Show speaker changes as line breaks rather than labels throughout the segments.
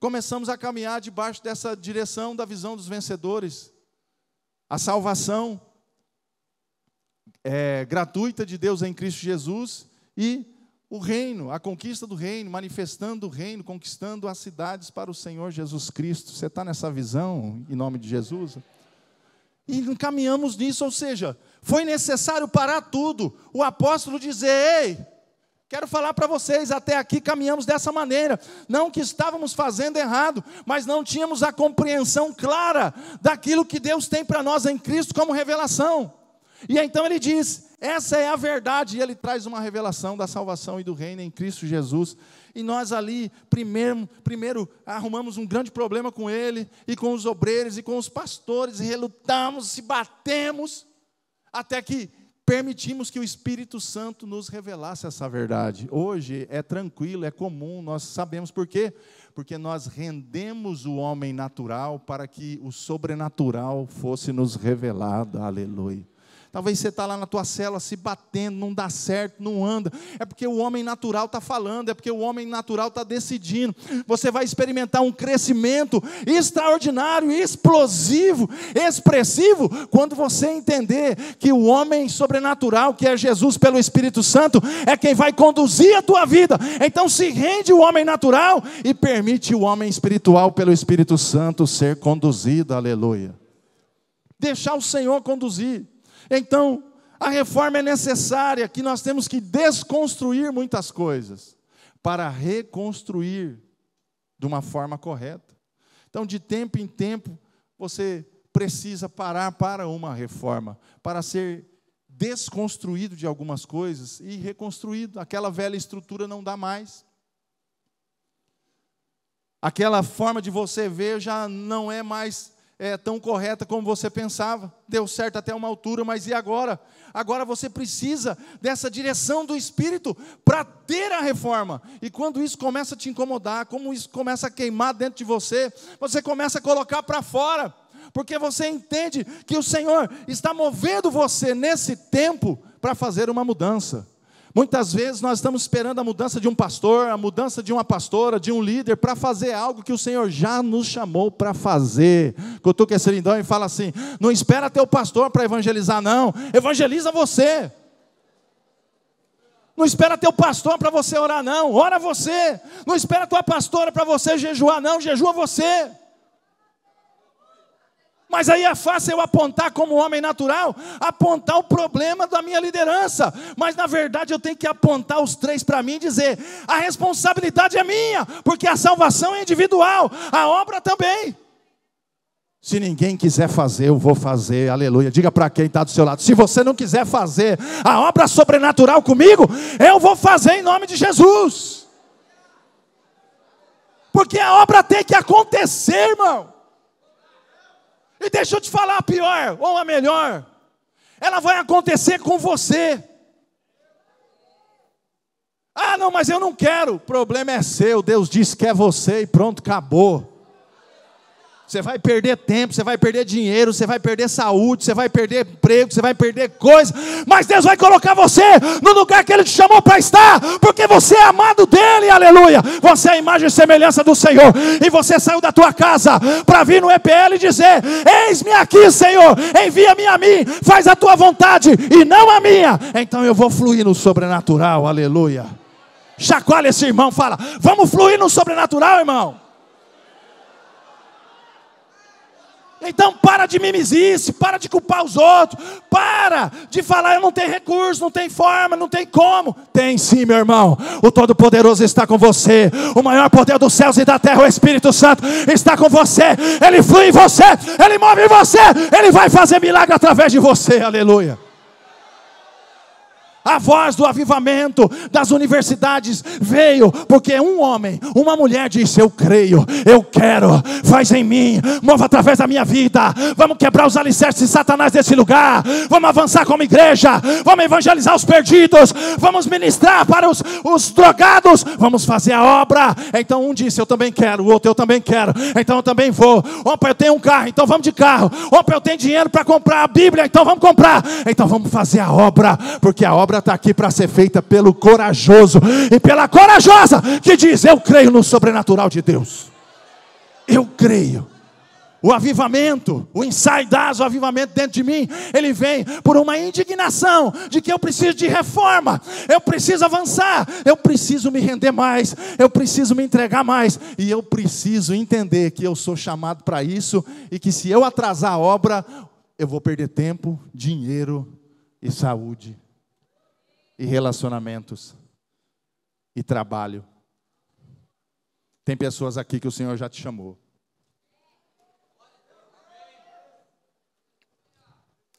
começamos a caminhar debaixo dessa direção da visão dos vencedores. A salvação gratuita de Deus em Cristo Jesus e o reino, a conquista do reino, manifestando o reino, conquistando as cidades para o Senhor Jesus Cristo. Você está nessa visão, em nome de Jesus? E caminhamos nisso, ou seja, foi necessário parar tudo. O apóstolo dizer: ei, quero falar para vocês, até aqui caminhamos dessa maneira. Não que estávamos fazendo errado, mas não tínhamos a compreensão clara daquilo que Deus tem para nós em Cristo como revelação. E então ele diz: essa é a verdade. E ele traz uma revelação da salvação e do reino em Cristo Jesus. E nós ali, primeiro arrumamos um grande problema com ele, e com os obreiros, e com os pastores, e relutamos, se batemos, até que permitimos que o Espírito Santo nos revelasse essa verdade. Hoje é tranquilo, é comum, nós sabemos por quê? Porque nós rendemos o homem natural para que o sobrenatural fosse nos revelado. Aleluia. Talvez você está lá na tua célula se batendo, não dá certo, não anda. É porque o homem natural está falando, é porque o homem natural está decidindo. Você vai experimentar um crescimento extraordinário, explosivo, expressivo, quando você entender que o homem sobrenatural, que é Jesus pelo Espírito Santo, é quem vai conduzir a tua vida. Então se rende o homem natural e permite o homem espiritual pelo Espírito Santo ser conduzido. Aleluia. Deixar o Senhor conduzir. Então, a reforma é necessária, que nós temos que desconstruir muitas coisas, para reconstruir de uma forma correta. Então, de tempo em tempo, você precisa parar para uma reforma, para ser desconstruído de algumas coisas e reconstruído. Aquela velha estrutura não dá mais. Aquela forma de você ver já não é mais tão correta como você pensava. Deu certo até uma altura, mas e agora? Agora você precisa dessa direção do Espírito para ter a reforma. E quando isso começa a te incomodar, como isso começa a queimar dentro de você, você começa a colocar para fora, porque você entende que o Senhor está movendo você nesse tempo para fazer uma mudança. Muitas vezes nós estamos esperando a mudança de um pastor, a mudança de uma pastora, de um líder, para fazer algo que o Senhor já nos chamou para fazer. Cutuca esse lindão e fala assim: não espera ter o pastor para evangelizar, não. Evangeliza você. Não espera ter o pastor para você orar, não. Ora você. Não espera tua pastora para você jejuar, não. Jejua você. Mas aí é fácil eu apontar como homem natural, apontar o problema da minha liderança. Mas na verdade eu tenho que apontar os três para mim e dizer: a responsabilidade é minha, porque a salvação é individual, a obra também. Se ninguém quiser fazer, eu vou fazer. Aleluia. Diga para quem está do seu lado: se você não quiser fazer a obra sobrenatural comigo, eu vou fazer em nome de Jesus. Porque a obra tem que acontecer, irmão. E deixa eu te falar a pior, ou a melhor: ela vai acontecer com você. Ah, não, mas eu não quero. O problema é seu. Deus disse que é você e pronto, acabou. Você vai perder tempo, você vai perder dinheiro, você vai perder saúde, você vai perder emprego, você vai perder coisa, mas Deus vai colocar você no lugar que Ele te chamou para estar, porque você é amado dEle, aleluia. Você é a imagem e semelhança do Senhor, e você saiu da tua casa para vir no EPL e dizer: eis-me aqui, Senhor, envia-me a mim, faz a tua vontade e não a minha. Então eu vou fluir no sobrenatural, aleluia. Chacoalha esse irmão, fala: vamos fluir no sobrenatural, irmão. Então para de mimizice, para de culpar os outros, para de falar: eu não tenho recurso, não tem forma, não tem como. Tem sim, meu irmão. O Todo-Poderoso está com você. O maior poder dos céus e da terra, o Espírito Santo, está com você. Ele flui em você, Ele move em você, Ele vai fazer milagre através de você, aleluia. A voz do avivamento das universidades veio porque um homem, uma mulher disse: eu creio, eu quero, faz em mim, mova através da minha vida. Vamos quebrar os alicerces de Satanás desse lugar, vamos avançar como igreja, vamos evangelizar os perdidos, vamos ministrar para os drogados, vamos fazer a obra. Então um disse: eu também quero, o outro: eu também quero, então eu também vou. Opa, eu tenho um carro, então vamos de carro. Opa, eu tenho dinheiro para comprar a Bíblia, então vamos comprar. Então vamos fazer a obra, porque a obra está aqui para ser feita pelo corajoso e pela corajosa que diz: eu creio no sobrenatural de Deus. Eu creio. O avivamento, o o avivamento dentro de mim, ele vem por uma indignação de que eu preciso de reforma, eu preciso avançar, eu preciso me render mais, eu preciso me entregar mais, e eu preciso entender que eu sou chamado para isso, e que se eu atrasar a obra, eu vou perder tempo, dinheiro e saúde, e relacionamentos, e trabalho. Tem pessoas aqui que o Senhor já te chamou.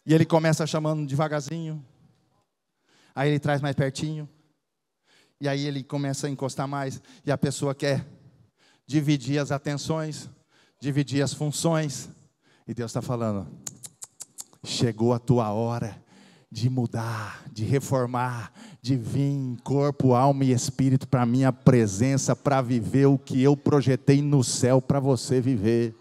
E Ele começa chamando devagarzinho. Aí Ele traz mais pertinho. E aí Ele começa a encostar mais. E a pessoa quer dividir as atenções, dividir as funções. E Deus está falando: chegou a tua hora de mudar, de reformar, de vir em corpo, alma e espírito para a minha presença, para viver o que eu projetei no céu para você viver.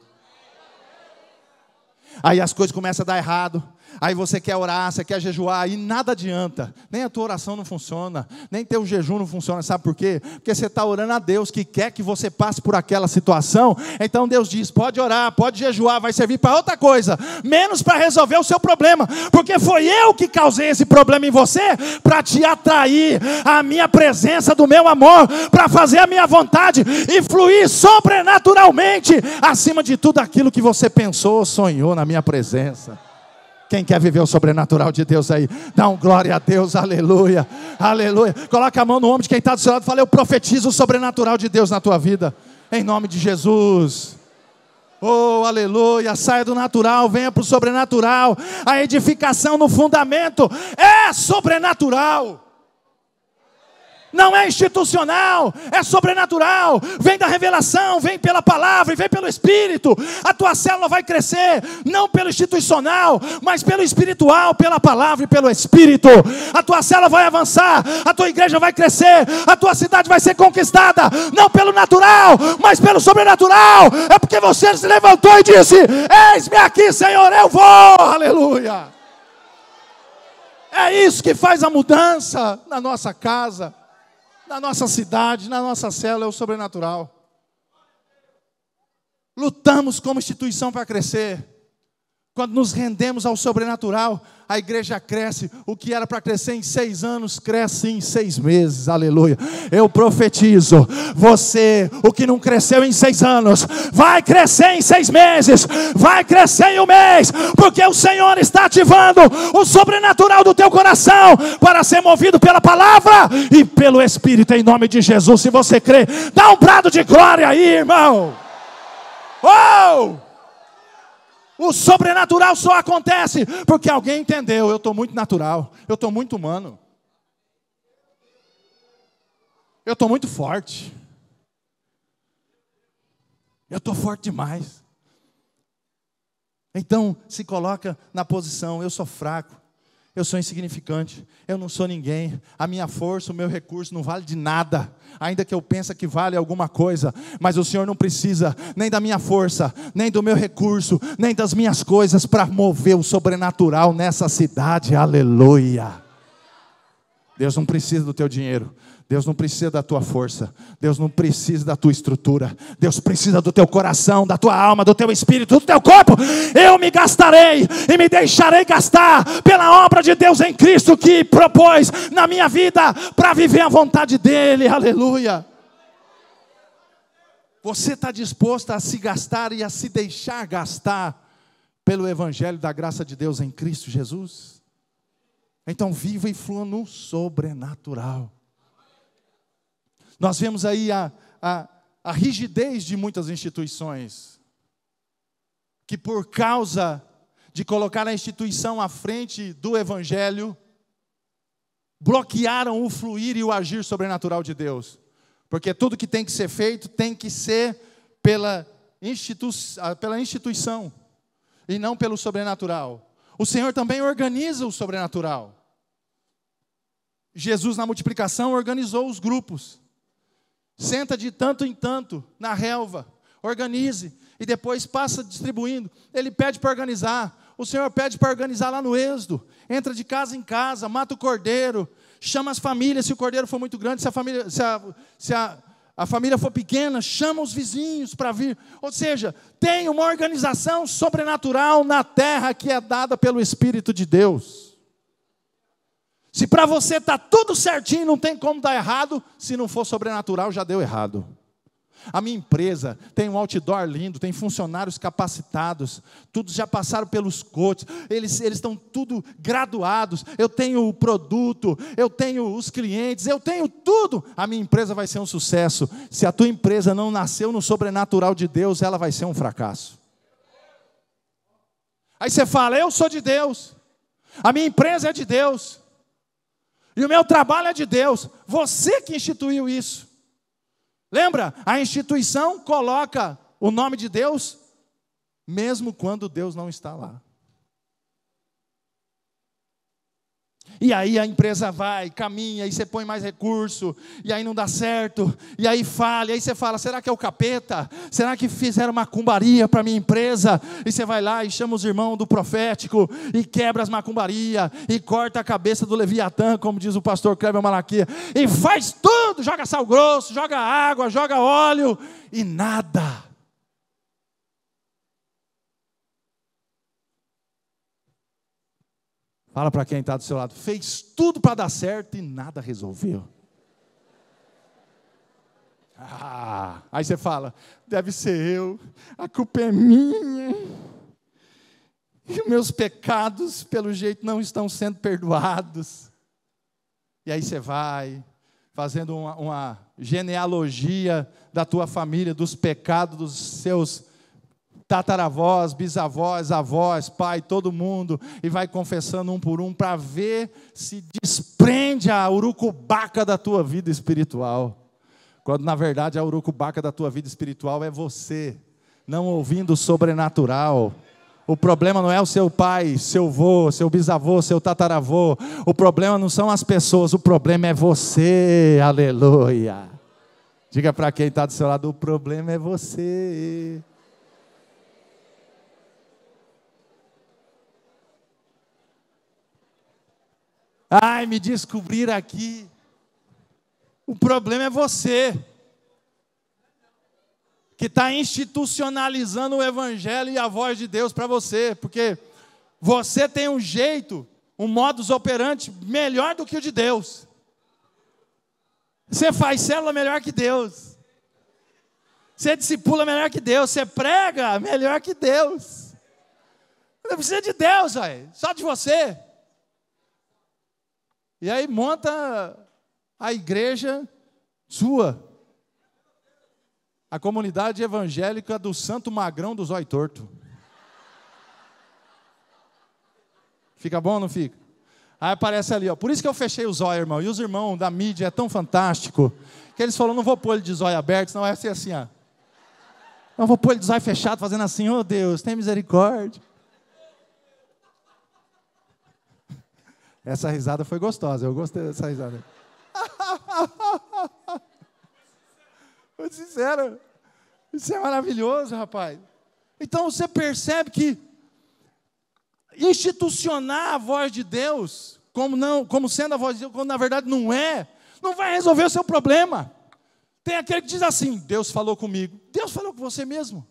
Aí as coisas começam a dar errado. Aí você quer orar, você quer jejuar, e nada adianta. Nem a tua oração não funciona, nem teu jejum não funciona. Sabe por quê? Porque você está orando a Deus, que quer que você passe por aquela situação. Então Deus diz: pode orar, pode jejuar, vai servir para outra coisa, menos para resolver o seu problema. Porque foi eu que causei esse problema em você, para te atrair a minha presença do meu amor, para fazer a minha vontade, e fluir sobrenaturalmente, acima de tudo aquilo que você pensou, sonhou na minha presença. Quem quer viver o sobrenatural de Deus aí? Dá um glória a Deus, aleluia, aleluia. Coloca a mão no ombro de quem está do seu lado e fala: eu profetizo o sobrenatural de Deus na tua vida, em nome de Jesus. Oh, aleluia, saia do natural, venha para o sobrenatural. A edificação no fundamento é sobrenatural. Não é institucional, é sobrenatural. Vem da revelação, vem pela palavra e vem pelo Espírito. A tua célula vai crescer, não pelo institucional, mas pelo espiritual, pela palavra e pelo Espírito. A tua célula vai avançar, a tua igreja vai crescer, a tua cidade vai ser conquistada, não pelo natural, mas pelo sobrenatural. É porque você se levantou e disse: eis-me aqui, Senhor, eu vou, aleluia. É isso que faz a mudança na nossa casa, na nossa cidade, na nossa célula, é o sobrenatural. Lutamos como instituição para crescer. Quando nos rendemos ao sobrenatural, a igreja cresce. O que era para crescer em 6 anos, cresce em 6 meses, aleluia. Eu profetizo, você, o que não cresceu em 6 anos, vai crescer em 6 meses, vai crescer em 1 mês, porque o Senhor está ativando o sobrenatural do teu coração, para ser movido pela palavra e pelo Espírito, em nome de Jesus. Se você crê, dá um brado de glória aí, irmão. Oh! O sobrenatural só acontece porque alguém entendeu: eu estou muito natural, eu estou muito humano, eu estou muito forte, eu estou forte demais. Então se coloca na posição: eu sou fraco, eu sou insignificante, eu não sou ninguém, a minha força, o meu recurso não vale de nada, ainda que eu pense que vale alguma coisa, mas o Senhor não precisa nem da minha força, nem do meu recurso, nem das minhas coisas para mover o sobrenatural nessa cidade, aleluia. Deus não precisa do teu dinheiro, Deus não precisa da tua força, Deus não precisa da tua estrutura, Deus precisa do teu coração, da tua alma, do teu espírito, do teu corpo. Eu me gastarei e me deixarei gastar pela obra de Deus em Cristo, que propôs na minha vida para viver a vontade dEle, aleluia. Você está disposto a se gastar e a se deixar gastar pelo Evangelho da graça de Deus em Cristo Jesus? Então viva e flua no sobrenatural. Nós vemos aí a rigidez de muitas instituições, que por causa de colocar a instituição à frente do Evangelho, bloquearam o fluir e o agir sobrenatural de Deus. Porque tudo que tem que ser feito tem que ser pela instituição e não pelo sobrenatural. O Senhor também organiza o sobrenatural. Jesus, na multiplicação, organizou os grupos. Senta de tanto em tanto na relva, organize, e depois passa distribuindo. Ele pede para organizar, o Senhor pede para organizar lá no Êxodo. Entra de casa em casa, mata o cordeiro, chama as famílias, se o cordeiro for muito grande, se a família for pequena, chama os vizinhos para vir. Ou seja, tem uma organização sobrenatural na terra que é dada pelo Espírito de Deus. Se para você está tudo certinho, não tem como dar errado, se não for sobrenatural, já deu errado. A minha empresa tem um outdoor lindo, tem funcionários capacitados, todos já passaram pelos coaches, eles estão tudo graduados, eu tenho o produto, eu tenho os clientes, eu tenho tudo. A minha empresa vai ser um sucesso. Se a tua empresa não nasceu no sobrenatural de Deus, ela vai ser um fracasso. Aí você fala, eu sou de Deus, a minha empresa é de Deus, e o meu trabalho é de Deus. Você que instituiu isso. Lembra? A instituição coloca o nome de Deus, mesmo quando Deus não está lá. E aí a empresa vai, caminha, e você põe mais recurso, e aí não dá certo, e aí falha, e aí você fala, será que é o capeta? Será que fizeram macumbaria para a minha empresa? E você vai lá e chama os irmãos do profético, e quebra as macumbarias, e corta a cabeça do Leviatã, como diz o pastor Cleber Malaquia, e faz tudo, joga sal grosso, joga água, joga óleo, e nada. Fala para quem está do seu lado, fez tudo para dar certo e nada resolveu. Aí você fala, deve ser eu, a culpa é minha. E os meus pecados, pelo jeito, não estão sendo perdoados. E aí você vai, fazendo uma genealogia da tua família, dos pecados dos seus tataravós, bisavós, avós, pai, todo mundo, e vai confessando um por um, para ver se desprende a urucubaca da tua vida espiritual, quando na verdade a urucubaca da tua vida espiritual é você, não ouvindo o sobrenatural. O problema não é o seu pai, seu avô, seu bisavô, seu tataravô, o problema não são as pessoas, o problema é você, aleluia. Diga para quem está do seu lado, o problema é você. Ai, me descobriram aqui. O problema é você, que está institucionalizando o Evangelho e a voz de Deus para você, porque você tem um jeito, um modus operandi melhor do que o de Deus. Você faz célula melhor que Deus. Você discipula melhor que Deus. Você prega melhor que Deus. Não precisa de Deus, véio, só de você. E aí monta a igreja sua. A comunidade evangélica do Santo Magrão do Zóio Torto. Fica bom ou não fica? Aí aparece ali, ó. Por isso que eu fechei o zóio, irmão. E os irmãos da mídia é tão fantástico, que eles falaram, não vou pôr ele de zóio aberto, senão vai ser assim, ó. Não vou pôr ele de zóio fechado, fazendo assim, oh Deus, tem misericórdia. Essa risada foi gostosa, eu gostei dessa risada. Vou ser sincero, isso é maravilhoso, rapaz. Então você percebe que institucionar a voz de Deus, como sendo a voz de Deus, quando na verdade não é, não vai resolver o seu problema. Tem aquele que diz assim, Deus falou comigo. Deus falou com você mesmo.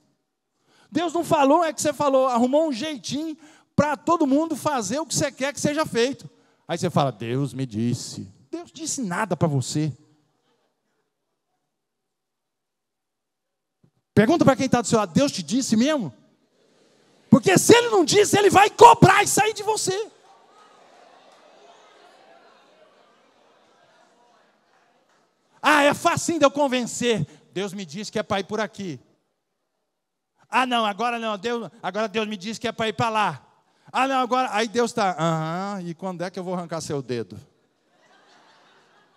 Deus não falou, é que você falou, arrumou um jeitinho para todo mundo fazer o que você quer que seja feito. Aí você fala, Deus me disse. Deus disse nada para você. Pergunta para quem está do seu lado, Deus te disse mesmo? Porque se Ele não disse, Ele vai cobrar e sair de você. Ah, é facinho de eu convencer. Deus me disse que é para ir por aqui. Ah, não, agora não. Agora Deus me disse que é para ir para lá. Ah, não, agora... Aí Deus está... e quando é que eu vou arrancar seu dedo?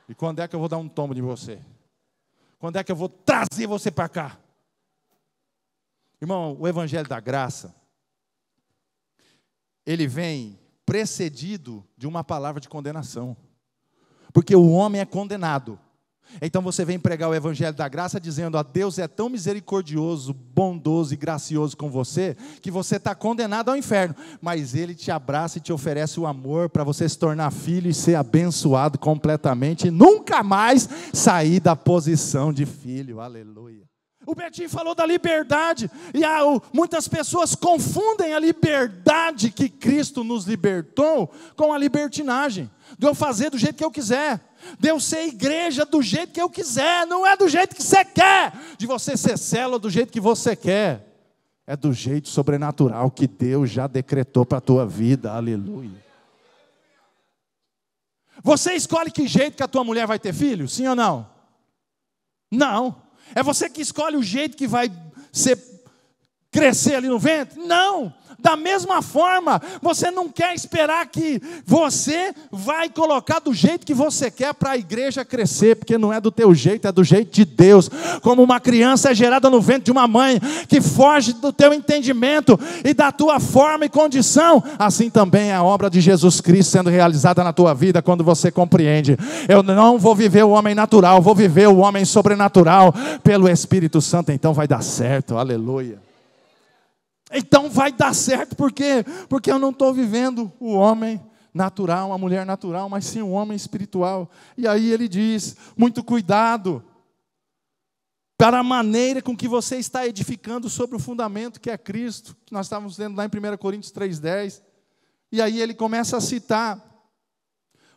E quando é que eu vou dar um tombo de você? Quando é que eu vou trazer você para cá? Irmão, o Evangelho da Graça, ele vem precedido de uma palavra de condenação. Porque o homem é condenado. Então você vem pregar o evangelho da graça dizendo: Deus é tão misericordioso, bondoso e gracioso com você, que você está condenado ao inferno, mas Ele te abraça e te oferece o amor para você se tornar filho e ser abençoado completamente e nunca mais sair da posição de filho. Aleluia. O Betinho falou da liberdade, e muitas pessoas confundem a liberdade que Cristo nos libertou com a libertinagem, de eu fazer do jeito que eu quiser, de eu ser igreja do jeito que eu quiser. Não é do jeito que você quer, de você ser célula do jeito que você quer, é do jeito sobrenatural que Deus já decretou para a tua vida. Aleluia. Você escolhe que jeito que a tua mulher vai ter filho? Sim ou não? Não. É você que escolhe o jeito que vai crescer ali no ventre? Não. Da mesma forma, você não quer esperar que você vai colocar do jeito que você quer para a igreja crescer, porque não é do teu jeito, é do jeito de Deus. Como uma criança é gerada no ventre de uma mãe, que foge do teu entendimento e da tua forma e condição, assim também é a obra de Jesus Cristo sendo realizada na tua vida, quando você compreende: eu não vou viver o homem natural, vou viver o homem sobrenatural pelo Espírito Santo. Então vai dar certo. Aleluia. Então vai dar certo, por quê? Porque eu não estou vivendo o homem natural, a mulher natural, mas sim o homem espiritual. E aí ele diz: muito cuidado para a maneira com que você está edificando sobre o fundamento que é Cristo, que nós estávamos lendo lá em 1 Coríntios 3,10. E aí ele começa a citar: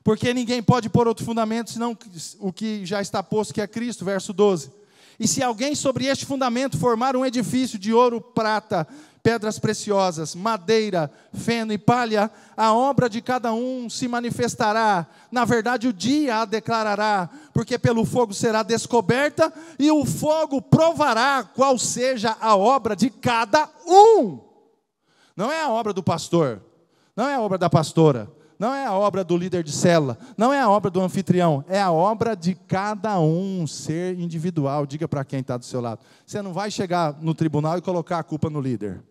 porque ninguém pode pôr outro fundamento senão o que já está posto, que é Cristo, verso 12. E se alguém sobre este fundamento formar um edifício de ouro, prata, pedras preciosas, madeira, feno e palha, a obra de cada um se manifestará. Na verdade, o dia a declarará, porque pelo fogo será descoberta, e o fogo provará qual seja a obra de cada um. Não é a obra do pastor, não é a obra da pastora, não é a obra do líder de célula, não é a obra do anfitrião, é a obra de cada um, ser individual. Diga para quem está do seu lado: você não vai chegar no tribunal e colocar a culpa no líder.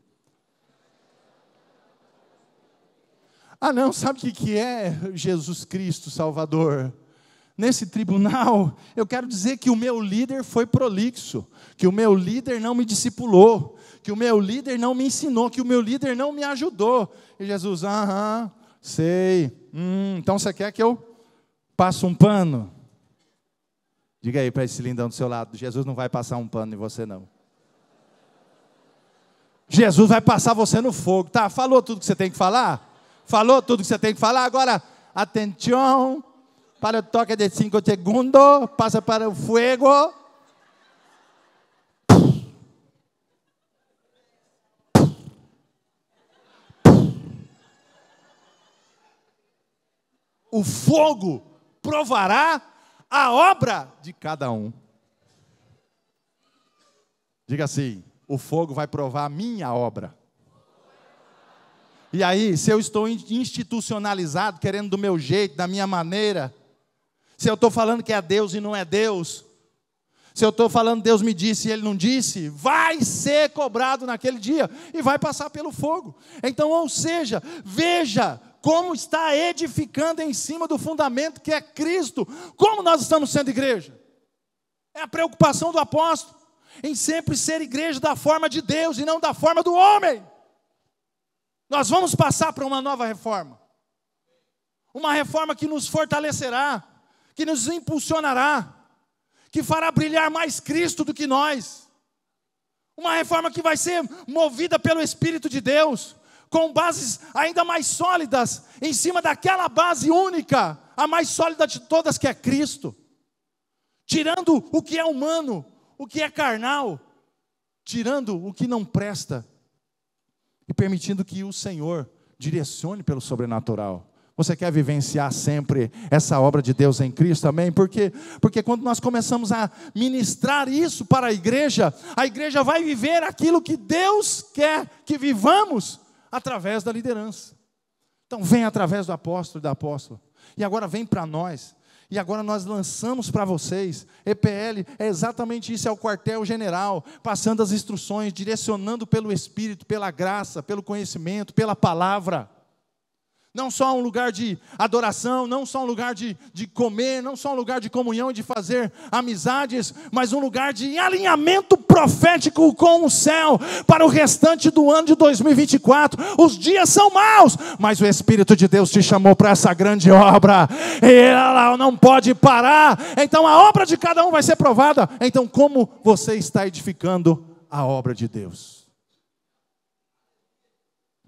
Ah não, sabe o que é Jesus Cristo Salvador? Nesse tribunal, eu quero dizer que o meu líder foi prolixo, que o meu líder não me discipulou, que o meu líder não me ensinou, que o meu líder não me ajudou. E Jesus: sei. Então você quer que eu passe um pano? Diga aí para esse lindão do seu lado: Jesus não vai passar um pano em você não. Jesus vai passar você no fogo. Tá, falou tudo que você tem que falar? Falou tudo que você tem que falar? Agora, atenção, para o toque de 5 segundos, passa para o fogo. O fogo provará a obra de cada um. Diga assim: o fogo vai provar a minha obra. E aí, se eu estou institucionalizado, querendo do meu jeito, da minha maneira, se eu estou falando que é Deus e não é Deus, se eu estou falando Deus me disse e Ele não disse, vai ser cobrado naquele dia e vai passar pelo fogo. Então, ou seja, veja como está edificando em cima do fundamento que é Cristo. Como nós estamos sendo igreja? É a preocupação do apóstolo em sempre ser igreja da forma de Deus e não da forma do homem. Nós vamos passar para uma nova reforma. Uma reforma que nos fortalecerá, que nos impulsionará, que fará brilhar mais Cristo do que nós. Uma reforma que vai ser movida pelo Espírito de Deus, com bases ainda mais sólidas, em cima daquela base única, a mais sólida de todas, que é Cristo. Tirando o que é humano, o que é carnal, tirando o que não presta, e permitindo que o Senhor direcione pelo sobrenatural. Você quer vivenciar sempre essa obra de Deus em Cristo, amém? Porque quando nós começamos a ministrar isso para a igreja vai viver aquilo que Deus quer que vivamos através da liderança. Então vem através do apóstolo e da apóstola. E agora vem para nós. E agora nós lançamos para vocês. EPL é exatamente isso, é o quartel-general, passando as instruções, direcionando pelo Espírito, pela graça, pelo conhecimento, pela palavra. Não só um lugar de adoração, não só um lugar de comer, não só um lugar de comunhão e de fazer amizades, mas um lugar de alinhamento profético com o céu para o restante do ano de 2024. Os dias são maus, mas o Espírito de Deus te chamou para essa grande obra, e ela não pode parar. Então a obra de cada um vai ser provada. Então, como você está edificando a obra de Deus?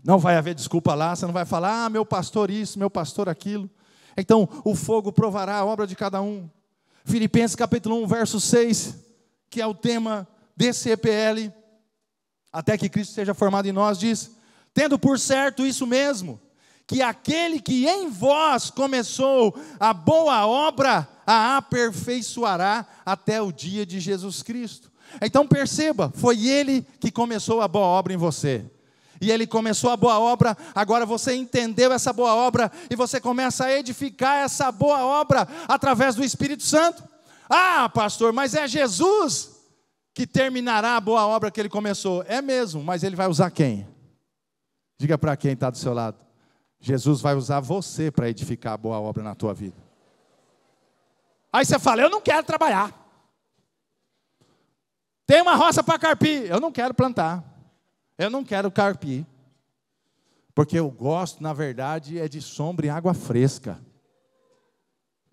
Não vai haver desculpa lá, você não vai falar, meu pastor isso, meu pastor aquilo. Então, o fogo provará a obra de cada um. Filipenses capítulo 1, verso 6, que é o tema desse EPL, até que Cristo seja formado em nós, diz: tendo por certo isso mesmo, que aquele que em vós começou a boa obra, a aperfeiçoará até o dia de Jesus Cristo. Então perceba, foi Ele que começou a boa obra em você. E Ele começou a boa obra, agora você entendeu essa boa obra, e você começa a edificar essa boa obra, através do Espírito Santo. Ah, pastor, mas é Jesus que terminará a boa obra que Ele começou. É mesmo, mas Ele vai usar quem? Diga para quem está do seu lado. Jesus vai usar você para edificar a boa obra na tua vida. Aí você fala, eu não quero trabalhar. Tem uma roça para carpir, eu não quero plantar. Eu não quero carpir, porque eu gosto, na verdade, é de sombra e água fresca.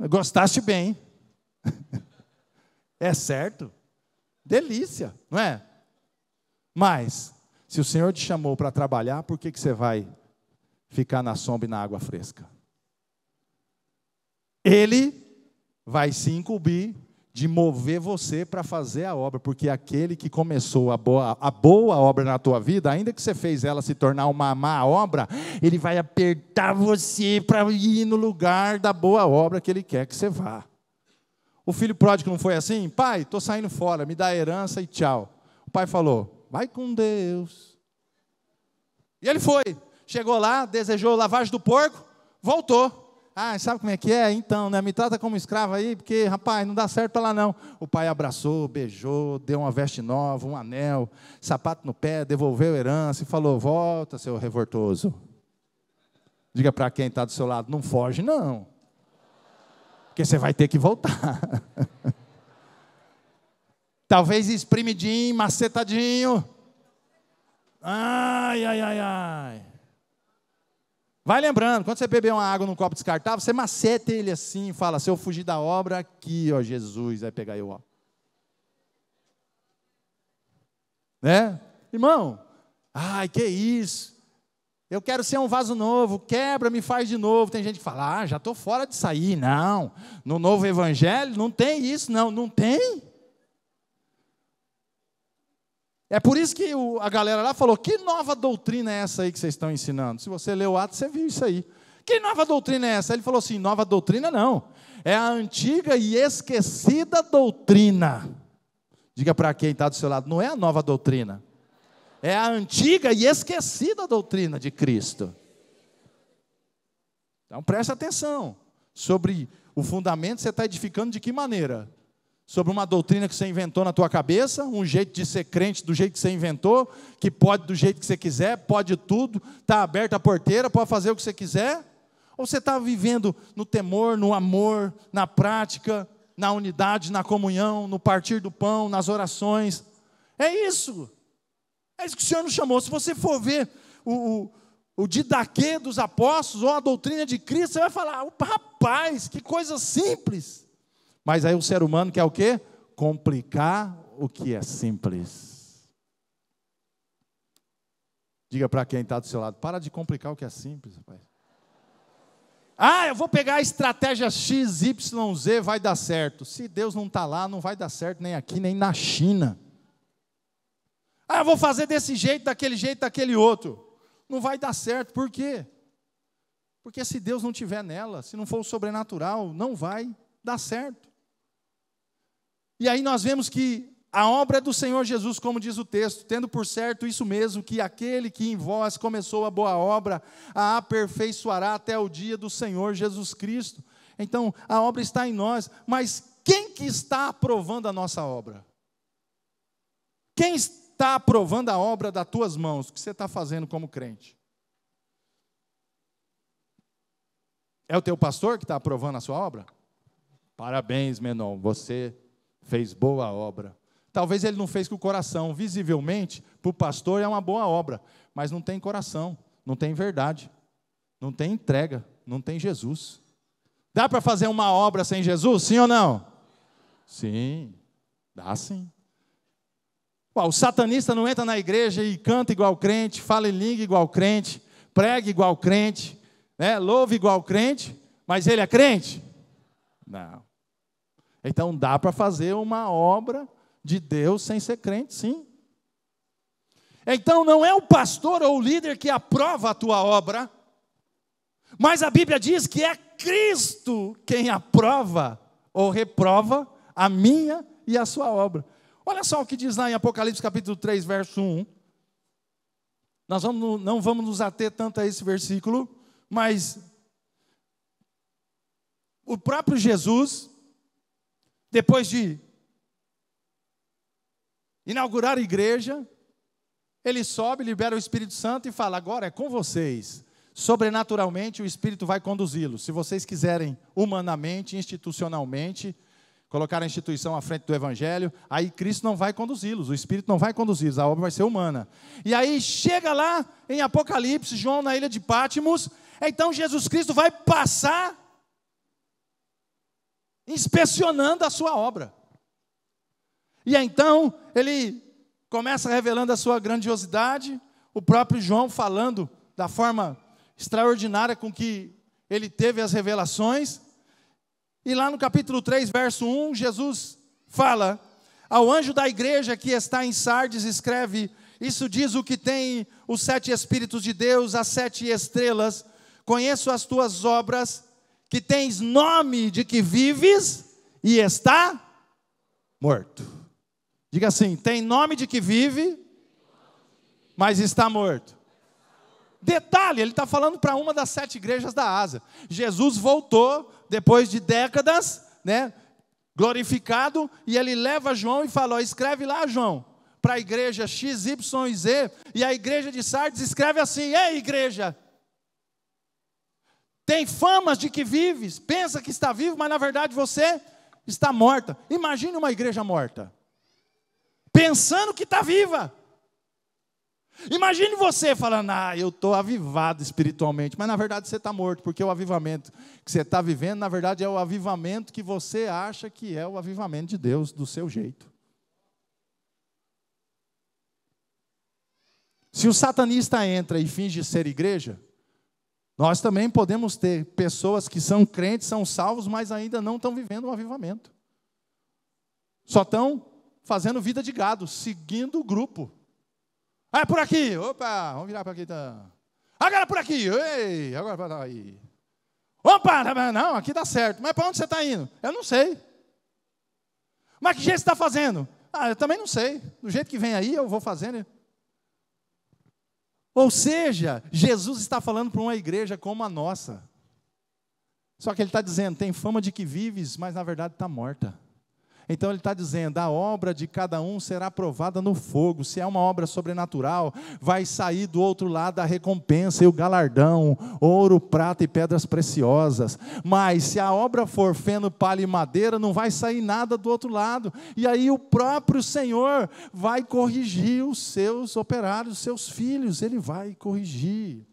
Gostaste bem. É certo? Delícia, não é? Mas, se o Senhor te chamou para trabalhar, por que você vai ficar na sombra e na água fresca? Ele vai se incumbir de mover você para fazer a obra, porque aquele que começou a boa obra na tua vida, ainda que você fez ela se tornar uma má obra, ele vai apertar você para ir no lugar da boa obra que ele quer que você vá. O filho pródigo não foi assim? Pai, estou saindo fora, me dá a herança e tchau. O pai falou, vai com Deus. E ele foi, chegou lá, desejou lavagem do porco, voltou. Ah, sabe como é que é? Então, né? Me trata como escravo aí, porque, rapaz, não dá certo para lá não. O pai abraçou, beijou, deu uma veste nova, um anel, sapato no pé, devolveu a herança e falou, volta, seu revoltoso. Diga para quem está do seu lado, não foge não, porque você vai ter que voltar. Talvez espremidinho, macetadinho. Ai, ai, ai, ai. Vai lembrando, quando você beber uma água num copo descartável, você maceta ele assim e fala, se eu fugir da obra, aqui, ó, Jesus vai pegar eu, ó. Né? Irmão, ai, que isso? Eu quero ser um vaso novo, quebra, me faz de novo. Tem gente que fala, já estou fora de sair. Não, no novo evangelho não tem isso, não tem. É por isso que a galera lá falou, que nova doutrina é essa aí que vocês estão ensinando? Se você leu o Atos, você viu isso aí. Que nova doutrina é essa? Ele falou assim, nova doutrina não. É a antiga e esquecida doutrina. Diga para quem está do seu lado, não é a nova doutrina. É a antiga e esquecida doutrina de Cristo. Então preste atenção. Sobre o fundamento que você está edificando de que maneira? Sobre uma doutrina que você inventou na tua cabeça, um jeito de ser crente do jeito que você inventou, que pode do jeito que você quiser, pode tudo, está aberta a porteira, pode fazer o que você quiser? Ou você está vivendo no temor, no amor, na prática, na unidade, na comunhão, no partir do pão, nas orações? É isso. É isso que o Senhor nos chamou. Se você for ver o didaquê dos apóstolos, ou a doutrina de Cristo, você vai falar, rapaz, que coisa simples. Mas aí o ser humano quer o quê? Complicar o que é simples. Diga para quem está do seu lado, para de complicar o que é simples, rapaz. Eu vou pegar a estratégia X, Y, Z, vai dar certo. Se Deus não está lá, não vai dar certo nem aqui, nem na China. Eu vou fazer desse jeito, daquele outro. Não vai dar certo, por quê? Porque se Deus não estiver nela, se não for o sobrenatural, não vai dar certo. E aí nós vemos que a obra é do Senhor Jesus, como diz o texto, tendo por certo isso mesmo, que aquele que em vós começou a boa obra, a aperfeiçoará até o dia do Senhor Jesus Cristo. Então, a obra está em nós, mas quem que está aprovando a nossa obra? Quem está aprovando a obra das tuas mãos, o que você está fazendo como crente? É o teu pastor que está aprovando a sua obra? Parabéns, Menon, você fez boa obra. Talvez ele não fez com o coração. Visivelmente, para o pastor é uma boa obra, mas não tem coração, não tem verdade, não tem entrega, não tem Jesus. Dá para fazer uma obra sem Jesus? Sim ou não? Sim, dá sim. O satanista não entra na igreja e canta igual crente, fala em língua igual crente, prega igual crente, né, louva igual crente, mas ele é crente? Não. Então dá para fazer uma obra de Deus sem ser crente, sim. Então não é o pastor ou o líder que aprova a tua obra, mas a Bíblia diz que é Cristo quem aprova ou reprova a minha e a sua obra. Olha só o que diz lá em Apocalipse capítulo 3, verso 1. Nós não vamos nos ater tanto a esse versículo, mas o próprio Jesus, depois de inaugurar a igreja, ele sobe, libera o Espírito Santo e fala: agora é com vocês. Sobrenaturalmente o Espírito vai conduzi-los. Se vocês quiserem humanamente, institucionalmente, colocar a instituição à frente do Evangelho, aí Cristo não vai conduzi-los, o Espírito não vai conduzi-los, a obra vai ser humana. E aí chega lá em Apocalipse, João na ilha de Pátimos, então Jesus Cristo vai passar inspecionando a sua obra. E então ele começa revelando a sua grandiosidade, o próprio João falando da forma extraordinária com que ele teve as revelações. E lá no capítulo 3, verso 1, Jesus fala: ao anjo da igreja que está em Sardes, escreve: isso diz o que tem os 7 Espíritos de Deus, as 7 estrelas. Conheço as tuas obras, que tens nome de que vives e está morto. Diga assim: tem nome de que vive, mas está morto. Detalhe, ele está falando para uma das 7 igrejas da Ásia. Jesus voltou, depois de décadas, né, glorificado, e ele leva João e fala: ó, escreve lá, João, para a igreja X, Y e Z, e a igreja de Sardes escreve assim: ei, igreja, tem famas de que vives, pensa que está vivo, mas na verdade você está morta. Imagine uma igreja morta, pensando que está viva. Imagine você falando: eu estou avivado espiritualmente, mas na verdade você está morto, porque o avivamento que você está vivendo, na verdade é o avivamento que você acha que é o avivamento de Deus, do seu jeito. Se o satanista entra e finge ser igreja, nós também podemos ter pessoas que são crentes, são salvos, mas ainda não estão vivendo um avivamento. Só estão fazendo vida de gado, seguindo o grupo. Ah, é por aqui, opa, vamos virar para aqui. Tá. Agora por aqui, ei, agora para aí. Opa, não, aqui dá certo, mas para onde você está indo? Eu não sei. Mas que jeito você está fazendo? Eu também não sei, do jeito que vem aí eu vou fazendo. Ou seja, Jesus está falando para uma igreja como a nossa. Só que ele está dizendo: tem fama de que vives, mas na verdade está morta. Então ele está dizendo: a obra de cada um será provada no fogo. Se é uma obra sobrenatural, vai sair do outro lado a recompensa e o galardão, ouro, prata e pedras preciosas. Mas se a obra for feno, palha e madeira, não vai sair nada do outro lado. E aí o próprio Senhor vai corrigir os seus operários, os seus filhos, ele vai corrigir.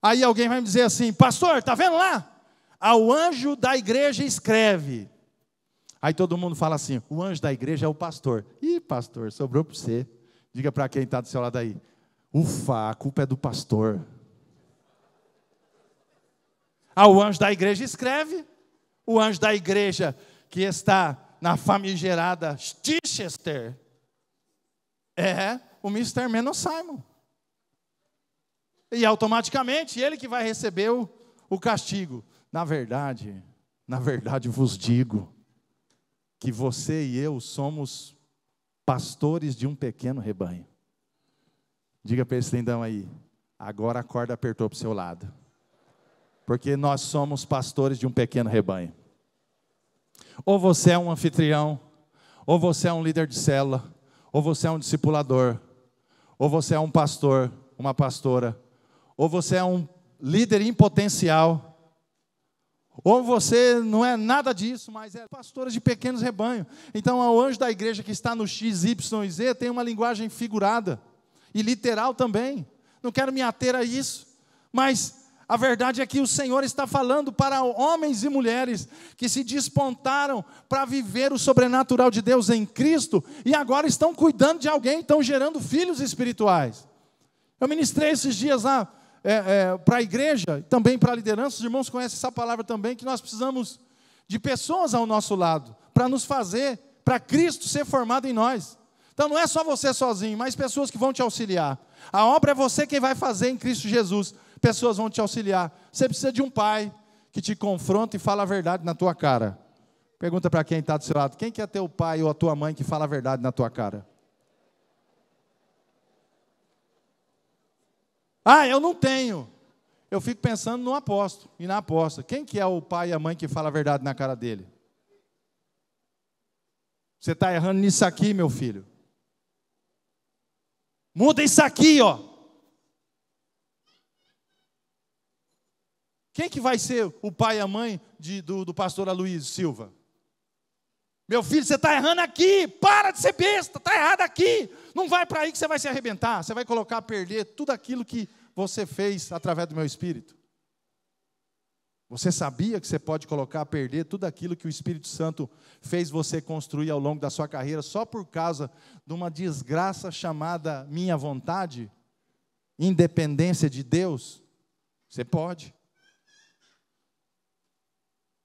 Aí alguém vai me dizer assim: pastor, está vendo lá? Ao anjo da igreja escreve. Aí todo mundo fala assim: o anjo da igreja é o pastor. Ih, pastor, sobrou para você. Diga para quem está do seu lado aí: ufa, a culpa é do pastor. O anjo da igreja escreve. O anjo da igreja que está na famigerada Chichester é o Mr. Menon Simon. E automaticamente ele que vai receber o castigo. Na verdade vos digo que você e eu somos pastores de um pequeno rebanho. Diga para esse lindão aí: agora a corda apertou para o seu lado. Porque nós somos pastores de um pequeno rebanho. Ou você é um anfitrião, ou você é um líder de célula, ou você é um discipulador, ou você é um pastor, uma pastora, ou você é um líder em potencial, Ou você não é nada disso, mas é pastora de pequenos rebanhos. Então, o anjo da igreja que está no XYZ tem uma linguagem figurada e literal também. Não quero me ater a isso, mas a verdade é que o Senhor está falando para homens e mulheres que se despontaram para viver o sobrenatural de Deus em Cristo e agora estão cuidando de alguém, estão gerando filhos espirituais. Eu ministrei esses dias lá para a igreja, também para a liderança, os irmãos conhecem essa palavra também, que nós precisamos de pessoas ao nosso lado, para nos fazer, para Cristo ser formado em nós. Então não é só você sozinho, mas pessoas que vão te auxiliar. A obra é você quem vai fazer em Cristo Jesus, pessoas vão te auxiliar. Você precisa de um pai que te confronta e fala a verdade na tua cara. Pergunta para quem está do seu lado, quem que é teu pai ou a tua mãe que fala a verdade na tua cara? Ah, eu não tenho. Eu fico pensando no apóstolo e na apóstola. Quem que é o pai e a mãe que fala a verdade na cara dele? Você está errando nisso aqui, meu filho. Muda isso aqui, ó. Quem que vai ser o pai e a mãe do pastor Aloysio Silva? Meu filho, você está errando aqui. Para de ser besta, está errado aqui. Não vai para aí que você vai se arrebentar. Você vai colocar a perder tudo aquilo que você fez através do meu Espírito. Você sabia que você pode colocar a perder tudo aquilo que o Espírito Santo fez você construir ao longo da sua carreira só por causa de uma desgraça chamada minha vontade? Independência de Deus? Você pode.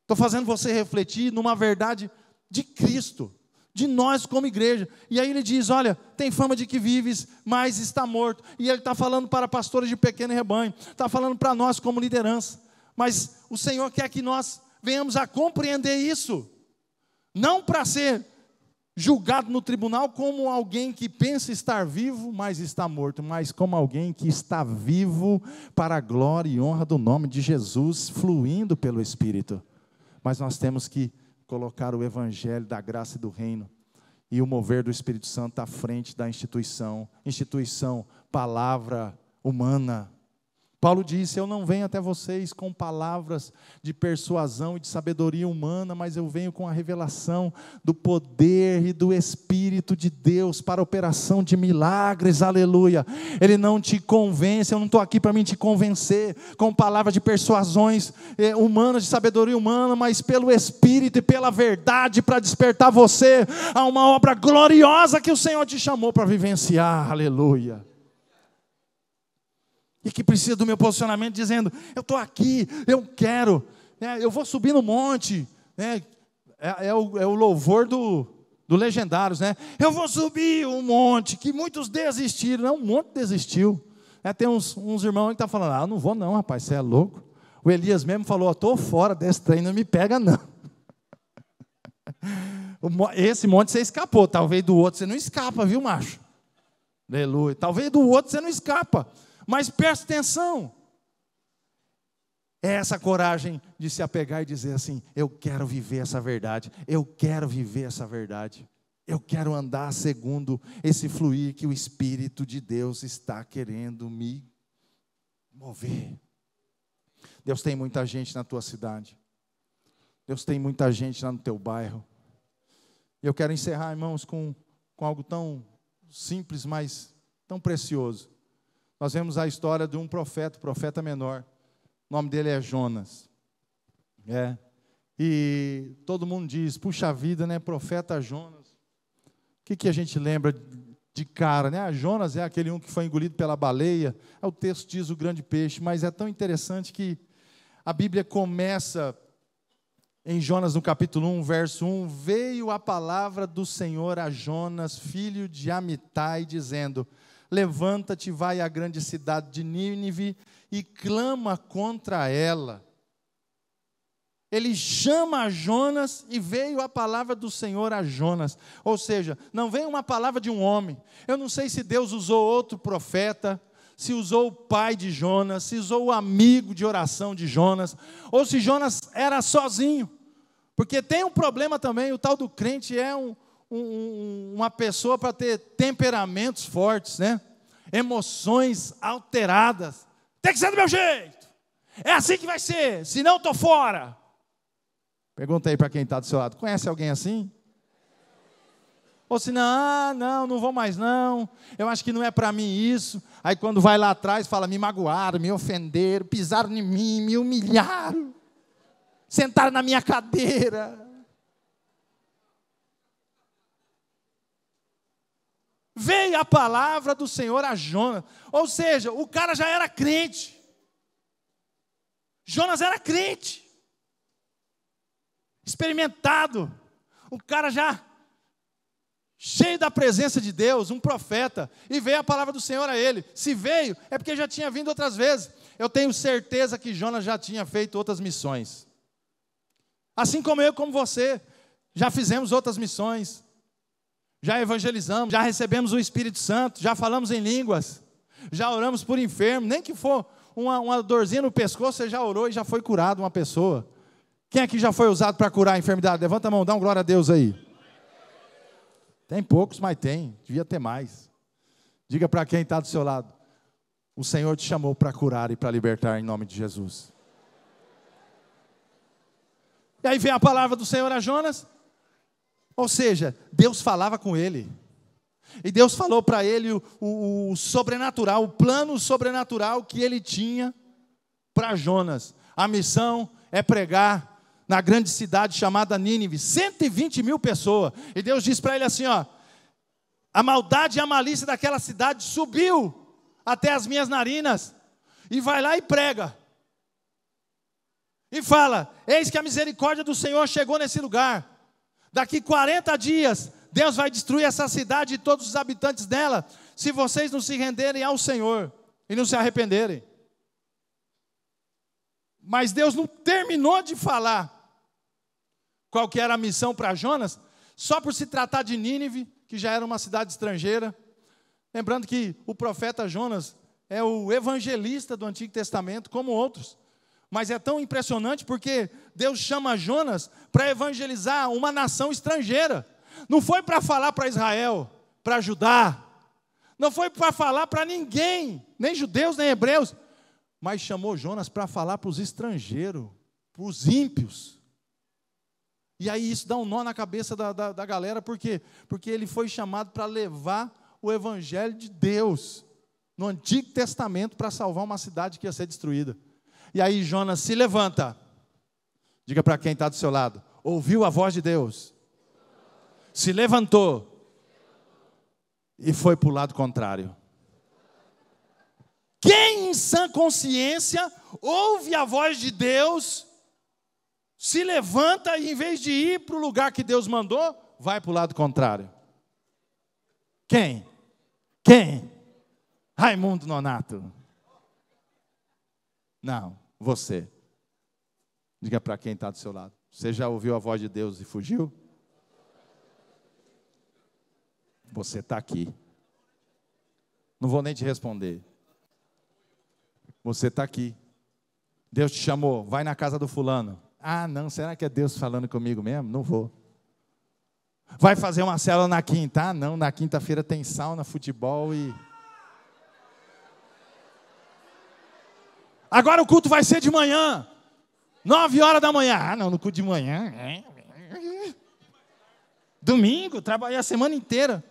Estou fazendo você refletir numa verdade de Cristo, de nós como igreja. E aí ele diz, olha, tem fama de que vives, mas está morto. E ele está falando para pastores de pequeno rebanho, está falando para nós como liderança. Mas o Senhor quer que nós venhamos a compreender isso, não para ser julgado no tribunal como alguém que pensa estar vivo, mas está morto, mas como alguém que está vivo para a glória e honra do nome de Jesus, fluindo pelo Espírito. Mas nós temos que colocar o evangelho da graça e do reino e o mover do Espírito Santo à frente da instituição, palavra humana. Paulo disse, eu não venho até vocês com palavras de persuasão e de sabedoria humana, mas eu venho com a revelação do poder e do Espírito de Deus para a operação de milagres, aleluia. Ele não te convence, eu não estou aqui para mim te convencer com palavras de persuasões humanas, de sabedoria humana, mas pelo Espírito e pela verdade para despertar você a uma obra gloriosa que o Senhor te chamou para vivenciar, aleluia. E que precisa do meu posicionamento dizendo, eu estou aqui, eu quero, eu vou subir no monte, é o louvor do Legendários, né? Eu vou subir um monte, que muitos desistiram, não, um monte desistiu. Tem uns irmãos que estão falando, não vou não, rapaz, você é louco. O Elias mesmo falou, estou fora desse trem, não me pega não. Esse monte você escapou, talvez do outro você não escapa, viu, macho? Aleluia, talvez do outro você não escapa. Mas preste atenção, é essa coragem de se apegar e dizer assim, eu quero viver essa verdade, eu quero viver essa verdade, eu quero andar segundo esse fluir que o Espírito de Deus está querendo me mover. Deus tem muita gente na tua cidade, Deus tem muita gente lá no teu bairro. E eu quero encerrar, irmãos, com algo tão simples, mas tão precioso. Nós vemos a história de um profeta menor. O nome dele é Jonas. E todo mundo diz, puxa vida, né, profeta Jonas. O que a gente lembra de cara, né? Jonas é aquele um que foi engolido pela baleia. O texto diz o grande peixe, mas é tão interessante que a Bíblia começa em Jonas, no capítulo 1, verso 1, veio a palavra do Senhor a Jonas, filho de Amitai, dizendo, levanta-te, vai à grande cidade de Nínive e clama contra ela. Ele chama a Jonas e veio a palavra do Senhor a Jonas. Ou seja, não veio uma palavra de um homem. Eu não sei se Deus usou outro profeta, se usou o pai de Jonas, se usou o amigo de oração de Jonas, ou se Jonas era sozinho. Porque tem um problema também, o tal do crente é uma pessoa para ter temperamentos fortes, né? Emoções alteradas. Tem que ser do meu jeito. É assim que vai ser, senão estou fora. Pergunta aí para quem está do seu lado, conhece alguém assim? Ou se não vou mais não, eu acho que não é para mim isso. Aí quando vai lá atrás, fala, me magoaram, me ofenderam, pisaram em mim, me humilharam, sentaram na minha cadeira. Veio a palavra do Senhor a Jonas, ou seja, o cara já era crente. Jonas era crente, experimentado, o cara já cheio da presença de Deus, um profeta, e veio a palavra do Senhor a ele. Se veio, é porque já tinha vindo outras vezes. Eu tenho certeza que Jonas já tinha feito outras missões. Assim como eu, como você, já fizemos outras missões. Já evangelizamos, já recebemos o Espírito Santo, já falamos em línguas, já oramos por enfermo, nem que for uma dorzinha no pescoço, você já orou e já foi curado uma pessoa. Quem aqui já foi usado para curar a enfermidade? Levanta a mão, dá um glória a Deus aí. Tem poucos, mas tem, devia ter mais. Diga para quem está do seu lado, o Senhor te chamou para curar e para libertar em nome de Jesus. E aí vem a palavra do Senhor a Jonas, ou seja, Deus falava com ele, e Deus falou para ele o sobrenatural, o plano sobrenatural que ele tinha para Jonas. A missão é pregar na grande cidade chamada Nínive, 120 mil pessoas, e Deus diz para ele assim, ó, a maldade e a malícia daquela cidade subiu até as minhas narinas, e vai lá e prega, e fala, eis que a misericórdia do Senhor chegou nesse lugar, daqui 40 dias, Deus vai destruir essa cidade e todos os habitantes dela, se vocês não se renderem ao Senhor, e não se arrependerem. Mas Deus não terminou de falar qual que era a missão para Jonas, só por se tratar de Nínive, que já era uma cidade estrangeira. Lembrando que o profeta Jonas é o evangelista do Antigo Testamento, como outros. Mas é tão impressionante porque Deus chama Jonas para evangelizar uma nação estrangeira. Não foi para falar para Israel, para Judá. Não foi para falar para ninguém, nem judeus, nem hebreus. Mas chamou Jonas para falar para os estrangeiros, para os ímpios. E aí isso dá um nó na cabeça da galera, por quê? Porque ele foi chamado para levar o evangelho de Deus no Antigo Testamento para salvar uma cidade que ia ser destruída. E aí Jonas se levanta, diga para quem está do seu lado, ouviu a voz de Deus, se levantou e foi para o lado contrário. Quem em sã consciência ouve a voz de Deus, se levanta e em vez de ir para o lugar que Deus mandou, vai para o lado contrário? Quem? Quem? Raimundo Nonato. Não, você. Diga para quem está do seu lado. Você já ouviu a voz de Deus e fugiu? Você está aqui. Não vou nem te responder. Você está aqui. Deus te chamou, vai na casa do fulano. Ah, não, será que é Deus falando comigo mesmo? Não vou. Vai fazer uma célula na quinta? Ah, não, na quinta-feira tem sauna, futebol e... Agora o culto vai ser de manhã, 9 horas da manhã. Ah, não, no culto de manhã. Domingo, trabalhei a semana inteira.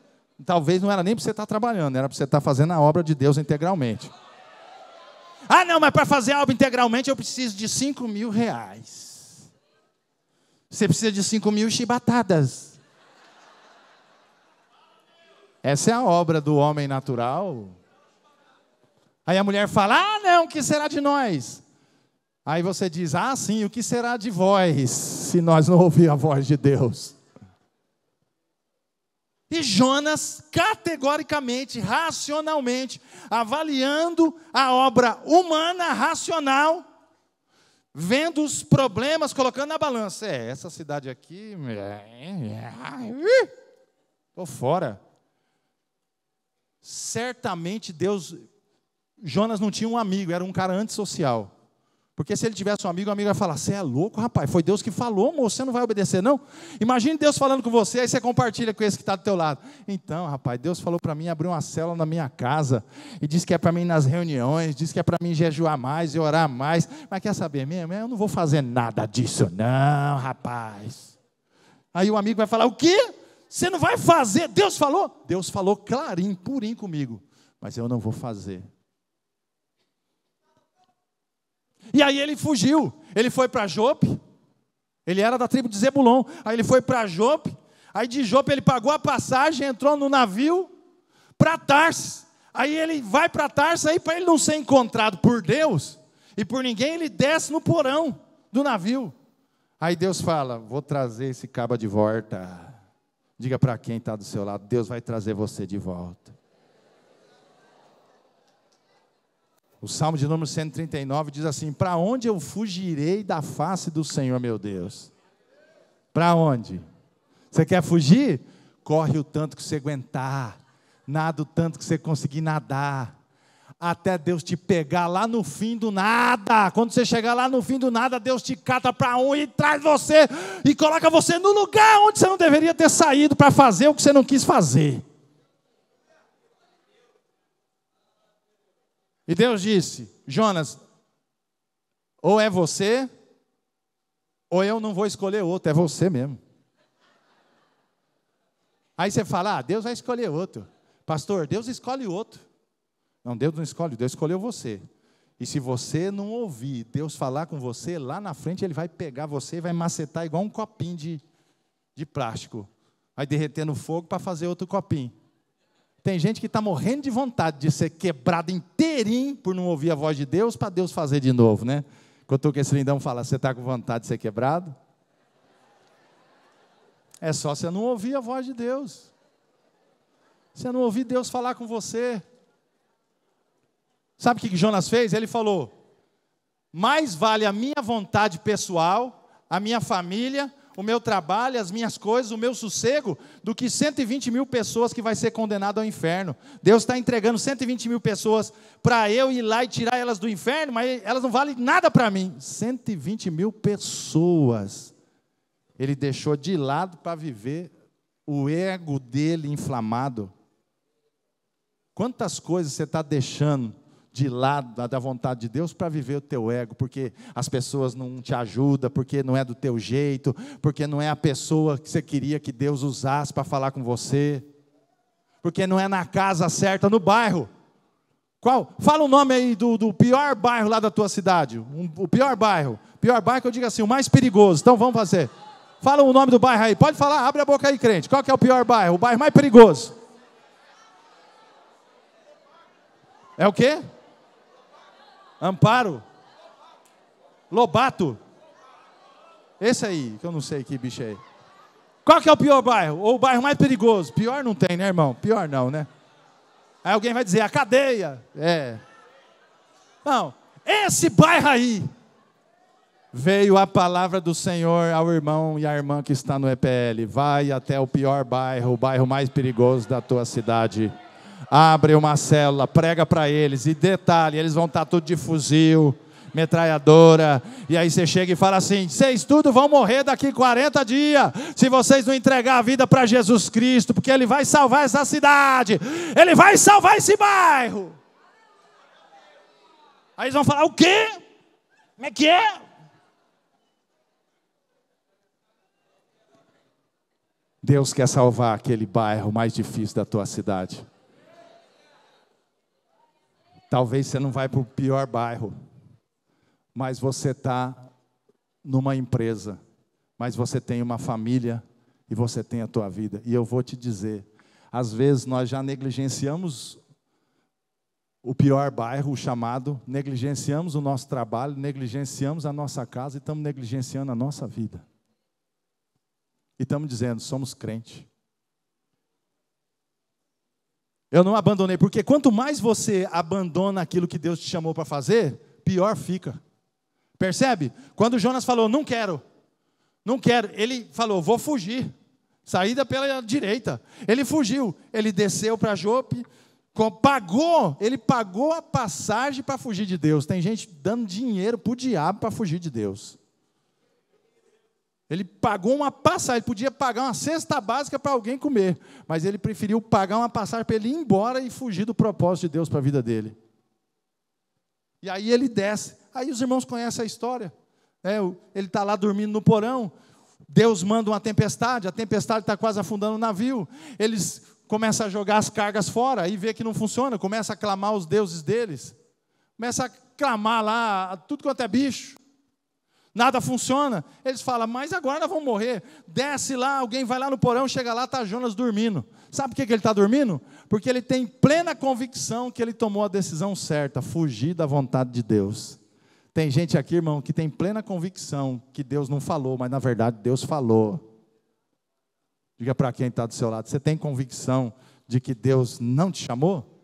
Talvez não era nem para você estar trabalhando, era para você estar fazendo a obra de Deus integralmente. Ah, não, mas para fazer a obra integralmente eu preciso de 5 mil reais. Você precisa de 5 mil chibatadas. Essa é a obra do homem natural. Aí a mulher fala, ah, não, o que será de nós? Aí você diz, ah, sim, o que será de vós, se nós não ouvir a voz de Deus? E Jonas, categoricamente, racionalmente, avaliando a obra humana, racional, vendo os problemas, colocando na balança. Essa cidade aqui, estou fora. Certamente Jonas não tinha um amigo, era um cara antissocial. Porque se ele tivesse um amigo, o amigo vai falar, você é louco, rapaz, foi Deus que falou, moço, você não vai obedecer, não? Imagine Deus falando com você, aí você compartilha com esse que está do teu lado. Então, rapaz, Deus falou para mim abrir uma célula na minha casa, e disse que é para mim ir nas reuniões, disse que é para mim jejuar mais e orar mais, mas quer saber mesmo? Eu não vou fazer nada disso, não, rapaz. Aí o amigo vai falar, o quê? Você não vai fazer? Deus falou? Deus falou clarinho, purinho comigo, mas eu não vou fazer. E aí ele fugiu, ele foi para Jope, ele era da tribo de Zebulon, aí ele foi para Jope, aí de Jope ele pagou a passagem, entrou no navio para Tarsis, aí ele vai para Tarsis, aí para ele não ser encontrado por Deus e por ninguém, ele desce no porão do navio, aí Deus fala, vou trazer esse caba de volta, diga para quem está do seu lado, Deus vai trazer você de volta. O Salmo de número 139 diz assim, para onde eu fugirei da face do Senhor, meu Deus? Para onde? Você quer fugir? Corre o tanto que você aguentar, nada o tanto que você conseguir nadar, até Deus te pegar lá no fim do nada. Quando você chegar lá no fim do nada, Deus te cata para um e traz você, e coloca você no lugar onde você não deveria ter saído para fazer o que você não quis fazer. E Deus disse, Jonas, ou é você, ou eu não vou escolher outro, é você mesmo. Aí você fala, Deus vai escolher outro. Pastor, Deus escolhe outro. Não, Deus não escolhe, Deus escolheu você. E se você não ouvir Deus falar com você, lá na frente Ele vai pegar você e vai macetar igual um copinho de plástico. Vai derreter no fogo para fazer outro copinho. Tem gente que está morrendo de vontade de ser quebrado inteirinho por não ouvir a voz de Deus, para Deus fazer de novo, né? Quando o esse lindão fala, você está com vontade de ser quebrado? É só você não ouvir a voz de Deus. Você não ouvir Deus falar com você. Sabe o que Jonas fez? Ele falou, mais vale a minha vontade pessoal, a minha família, o meu trabalho, as minhas coisas, o meu sossego, do que 120 mil pessoas que vai ser condenado ao inferno. Deus está entregando 120 mil pessoas para eu ir lá e tirar elas do inferno, mas elas não valem nada para mim. 120 mil pessoas. Ele deixou de lado para viver o ego dele inflamado. Quantas coisas você está deixando de lado da vontade de Deus para viver o teu ego, porque as pessoas não te ajudam, porque não é do teu jeito, porque não é a pessoa que você queria que Deus usasse para falar com você, porque não é na casa certa, no bairro. Qual? Fala o nome aí do pior bairro lá da tua cidade, o pior bairro que eu digo assim, o mais perigoso. Então vamos fazer. Fala o nome do bairro aí, pode falar, abre a boca aí, crente. Qual que é o pior bairro? O bairro mais perigoso. É o quê? Amparo? Lobato? Esse aí, que eu não sei que bicho é. Qual que é o pior bairro? Ou o bairro mais perigoso? Pior não tem, né, irmão? Pior não, né? Aí alguém vai dizer, a cadeia. É. Não, esse bairro aí. Veio a palavra do Senhor ao irmão e à irmã que está no EPL. Vai até o pior bairro, o bairro mais perigoso da tua cidade. Abre uma célula, prega para eles. E detalhe, eles vão estar tudo de fuzil, metralhadora. E aí você chega e fala assim, vocês tudo vão morrer daqui 40 dias. Se vocês não entregar a vida para Jesus Cristo. Porque Ele vai salvar essa cidade. Ele vai salvar esse bairro. Aí eles vão falar, o quê? Como é que é? Deus quer salvar aquele bairro mais difícil da tua cidade. Talvez você não vai para o pior bairro, mas você está numa empresa, mas você tem uma família e você tem a tua vida. E eu vou te dizer, às vezes nós já negligenciamos o pior bairro, o chamado, negligenciamos o nosso trabalho, negligenciamos a nossa casa e estamos negligenciando a nossa vida. E estamos dizendo, somos crente. Eu não abandonei, porque quanto mais você abandona aquilo que Deus te chamou para fazer, pior fica. Percebe? Quando Jonas falou, não quero, ele falou, vou fugir. Saída pela direita. Ele fugiu, ele desceu para Jope, Ele pagou a passagem para fugir de Deus. Tem gente dando dinheiro para o diabo para fugir de Deus. Ele pagou uma passagem, ele podia pagar uma cesta básica para alguém comer, mas ele preferiu pagar uma passagem para ele ir embora e fugir do propósito de Deus para a vida dele. E aí ele desce. Aí os irmãos conhecem a história. Ele está lá dormindo no porão, Deus manda uma tempestade, a tempestade está quase afundando o navio, eles começam a jogar as cargas fora, aí vê que não funciona, começa a clamar os deuses deles, começa a clamar lá, tudo quanto é bicho, nada funciona, eles falam, mas agora nós vamos morrer, desce lá, alguém vai lá no porão, chega lá, está Jonas dormindo, sabe por que ele está dormindo? Porque ele tem plena convicção que ele tomou a decisão certa, fugir da vontade de Deus. Tem gente aqui, irmão, que tem plena convicção que Deus não falou, mas na verdade Deus falou. Diga para quem está do seu lado, você tem convicção de que Deus não te chamou?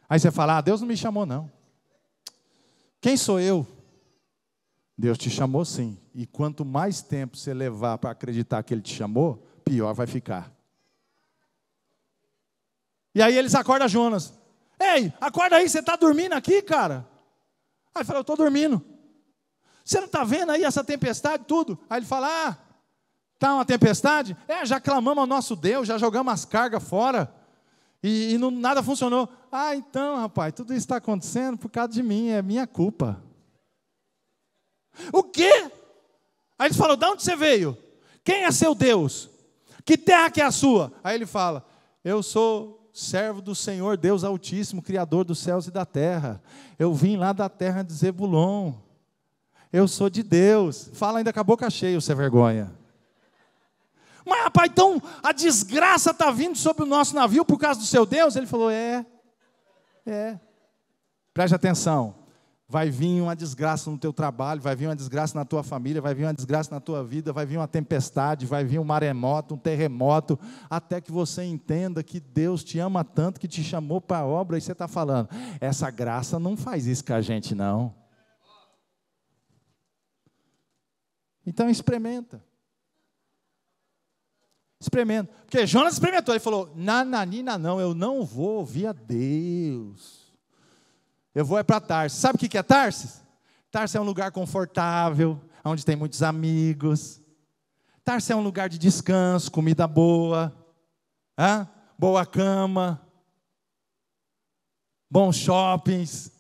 Aí você fala, Deus não me chamou não. Quem sou eu? Deus te chamou sim. E quanto mais tempo você levar para acreditar que Ele te chamou, pior vai ficar. E aí eles acordam Jonas. Ei, acorda aí, você está dormindo aqui, cara? Aí ele fala, eu estou dormindo. Você não está vendo aí essa tempestade, tudo? Aí ele fala, está uma tempestade? Já clamamos ao nosso Deus, já jogamos as cargas fora, e não, nada funcionou. Então, rapaz, tudo isso está acontecendo por causa de mim, é minha culpa. O quê? Aí eles falam, de onde você veio? Quem é seu Deus? Que terra que é a sua? Aí ele fala, eu sou servo do Senhor, Deus Altíssimo, Criador dos céus e da terra. Eu vim lá da terra de Zebulon. Eu sou de Deus. Fala ainda com a boca cheia, você vergonha. Mas rapaz, então a desgraça está vindo sobre o nosso navio por causa do seu Deus? Ele falou, Preste atenção. Vai vir uma desgraça no teu trabalho, vai vir uma desgraça na tua família, vai vir uma desgraça na tua vida, vai vir uma tempestade, vai vir um maremoto, um terremoto, até que você entenda que Deus te ama tanto que te chamou para a obra, e você está falando, essa graça não faz isso com a gente não. Então experimenta. Experimenta. Porque Jonas experimentou, ele falou, nananina não, eu não vou ouvir a Deus. Eu vou para Tarsis. Sabe o que é Tarsis? Tarsis é um lugar confortável, onde tem muitos amigos. Tarsis é um lugar de descanso, comida boa, boa cama, bons shoppings.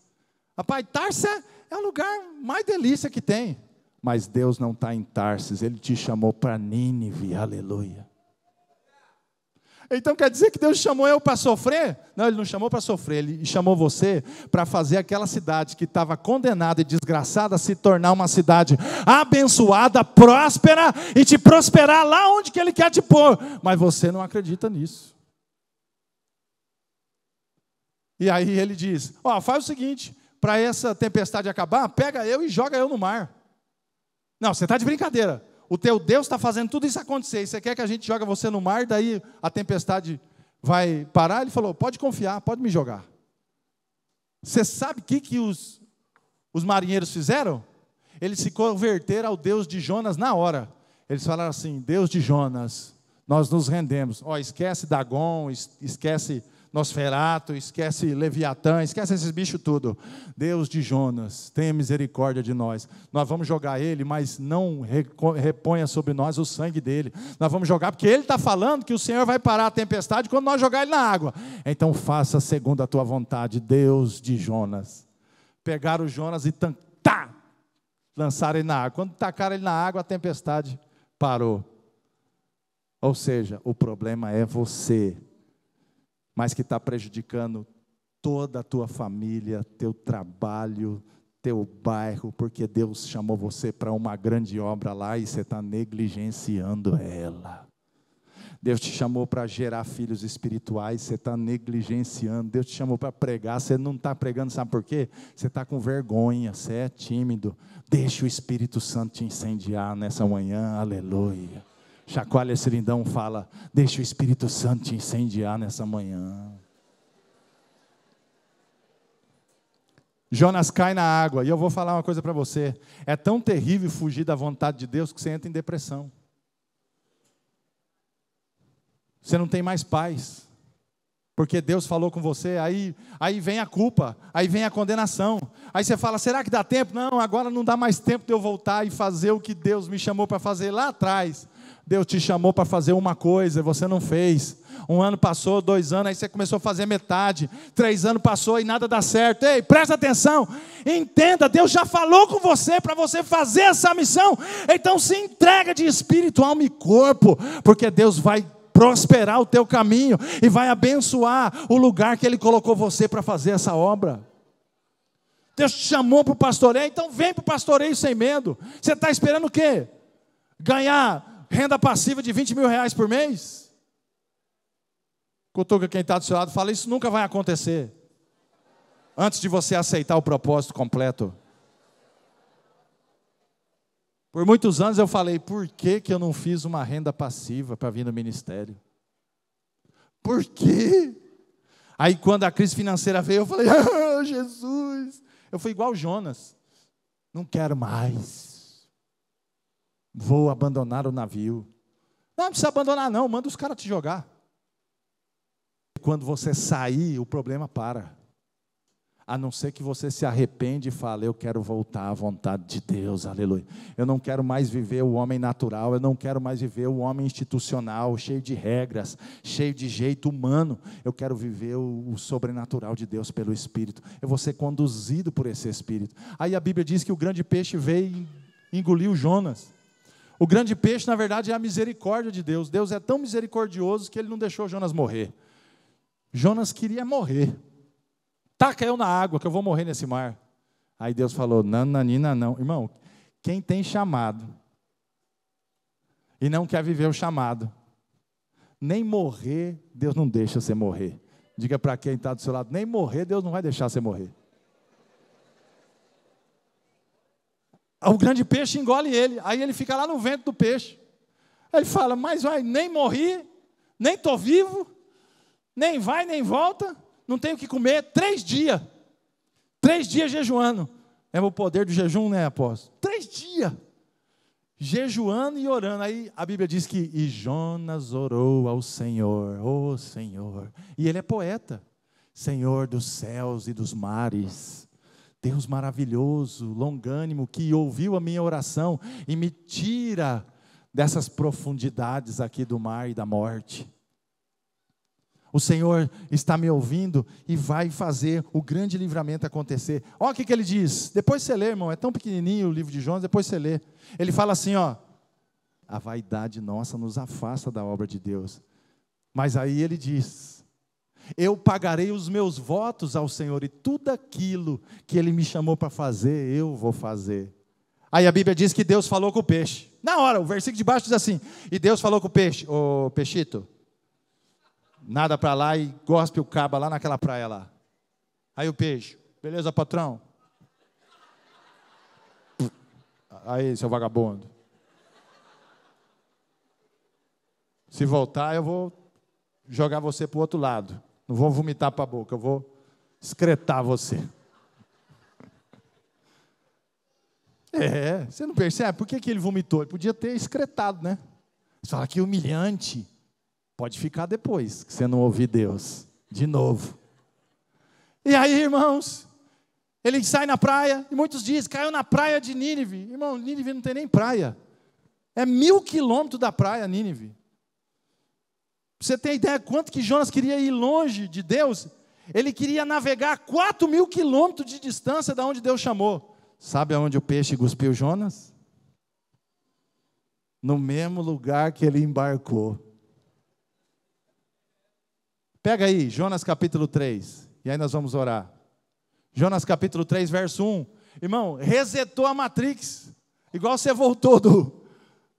Rapaz, Tarsis é o lugar mais delícia que tem. Mas Deus não está em Tarsis, Ele te chamou para Nínive, aleluia. Então quer dizer que Deus chamou eu para sofrer? Não, Ele não chamou para sofrer, Ele chamou você para fazer aquela cidade que estava condenada e desgraçada se tornar uma cidade abençoada, próspera e te prosperar lá onde que Ele quer te pôr. Mas você não acredita nisso. E aí Ele diz, faz o seguinte, para essa tempestade acabar, pega eu e joga eu no mar. Não, você está de brincadeira. O teu Deus está fazendo tudo isso acontecer. E você quer que a gente jogue você no mar, daí a tempestade vai parar? Ele falou, pode confiar, pode me jogar. Você sabe o que os marinheiros fizeram? Eles se converteram ao Deus de Jonas na hora. Eles falaram assim, Deus de Jonas, nós nos rendemos. Esquece Dagon, esquece Nosferato, esquece Leviatã, esquece esses bichos tudo. Deus de Jonas, tenha misericórdia de nós. Nós vamos jogar ele, mas não reponha sobre nós o sangue dele. Nós vamos jogar, porque ele está falando que o Senhor vai parar a tempestade quando nós jogar ele na água. Então faça segundo a tua vontade, Deus de Jonas. Pegaram o Jonas e lançaram ele na água. Quando tacaram ele na água, a tempestade parou. Ou seja, o problema é você, mas que está prejudicando toda a tua família, teu trabalho, teu bairro, porque Deus chamou você para uma grande obra lá e você está negligenciando ela. Deus te chamou para gerar filhos espirituais, você está negligenciando. Deus te chamou para pregar, você não está pregando, sabe por quê? Você está com vergonha, você é tímido. Deixa o Espírito Santo te incendiar nessa manhã, aleluia. Chacoalha esse lindão, fala, deixa o Espírito Santo te incendiar nessa manhã. Jonas cai na água, e eu vou falar uma coisa para você, é tão terrível fugir da vontade de Deus que você entra em depressão. Você não tem mais paz. Porque Deus falou com você, aí vem a culpa, aí vem a condenação. Aí você fala, será que dá tempo? Não, agora não dá mais tempo de eu voltar e fazer o que Deus me chamou para fazer lá atrás. Deus te chamou para fazer uma coisa, você não fez. 1 ano passou, 2 anos, aí você começou a fazer metade. 3 anos passou e nada dá certo. Ei, presta atenção, entenda, Deus já falou com você para você fazer essa missão. Então se entrega de espírito, alma e corpo, porque Deus vai prosperar o teu caminho e vai abençoar o lugar que Ele colocou você para fazer essa obra. Deus te chamou para o pastoreio, então vem para o pastoreio sem medo. Você está esperando o quê? Ganhar renda passiva de 20 mil reais por mês? Cutuca quem está do seu lado, fala, isso nunca vai acontecer. Antes de você aceitar o propósito completo. Por muitos anos eu falei, por que eu não fiz uma renda passiva para vir no ministério? Por quê? Aí quando a crise financeira veio, eu falei, Jesus. Eu fui igual Jonas. Não quero mais. Vou abandonar o navio. Não precisa abandonar não, manda os caras te jogar. Quando você sair, o problema para. A não ser que você se arrepende e fale, eu quero voltar à vontade de Deus, aleluia. Eu não quero mais viver o homem natural, eu não quero mais viver o homem institucional, cheio de regras, cheio de jeito humano. Eu quero viver o sobrenatural de Deus pelo Espírito. Eu vou ser conduzido por esse Espírito. Aí a Bíblia diz que o grande peixe veio e engoliu Jonas. O grande peixe, na verdade, é a misericórdia de Deus. Deus é tão misericordioso que Ele não deixou Jonas morrer. Jonas queria morrer. Taca eu na água que eu vou morrer nesse mar. Aí Deus falou, nananina não. Irmão, quem tem chamado e não quer viver o chamado, nem morrer, Deus não deixa você morrer. Diga para quem está do seu lado, nem morrer, Deus não vai deixar você morrer. O grande peixe engole ele, aí ele fica lá no ventre do peixe. Aí ele fala, mas vai, nem morri, nem estou vivo, nem vai, nem volta. Não tenho o que comer, 3 dias. 3 dias jejuando. É o poder do jejum, né, apóstolo? 3 dias. Jejuando e orando. Aí a Bíblia diz que, e Jonas orou ao Senhor, ó Senhor. E ele é poeta. Senhor dos céus e dos mares. Deus maravilhoso, longânimo, que ouviu a minha oração e me tira dessas profundidades aqui do mar e da morte. O Senhor está me ouvindo e vai fazer o grande livramento acontecer. Olha o que ele diz. Depois você lê, irmão. É tão pequenininho o livro de Jonas, depois você lê. Ele fala assim, ó. A vaidade nossa nos afasta da obra de Deus. Mas aí ele diz. Eu pagarei os meus votos ao Senhor. E tudo aquilo que Ele me chamou para fazer, eu vou fazer. Aí a Bíblia diz que Deus falou com o peixe. Na hora, o versículo de baixo diz assim. E Deus falou com o peixe. Ô peixito. Nada para lá e gospe o caba lá naquela praia lá. Aí o peixe, beleza, patrão? Aí, seu vagabundo. Se voltar, eu vou jogar você para o outro lado. Não vou vomitar para a boca, eu vou excretar você. Você não percebe? Por que ele vomitou? Ele podia ter excretado, né? Você fala que humilhante. Pode ficar depois, que você não ouvir Deus. De novo. E aí, irmãos, ele sai na praia, e muitos dizem, caiu na praia de Nínive. Irmão, Nínive não tem nem praia. É 1000 quilômetros da praia, Nínive. Você tem ideia quanto que Jonas queria ir longe de Deus? Ele queria navegar 4.000 quilômetros de distância da onde Deus chamou. Sabe aonde o peixe cuspiu Jonas? No mesmo lugar que ele embarcou. Pega aí, Jonas capítulo 3, e aí nós vamos orar. Jonas capítulo 3, verso 1. Irmão, resetou a Matrix, igual você voltou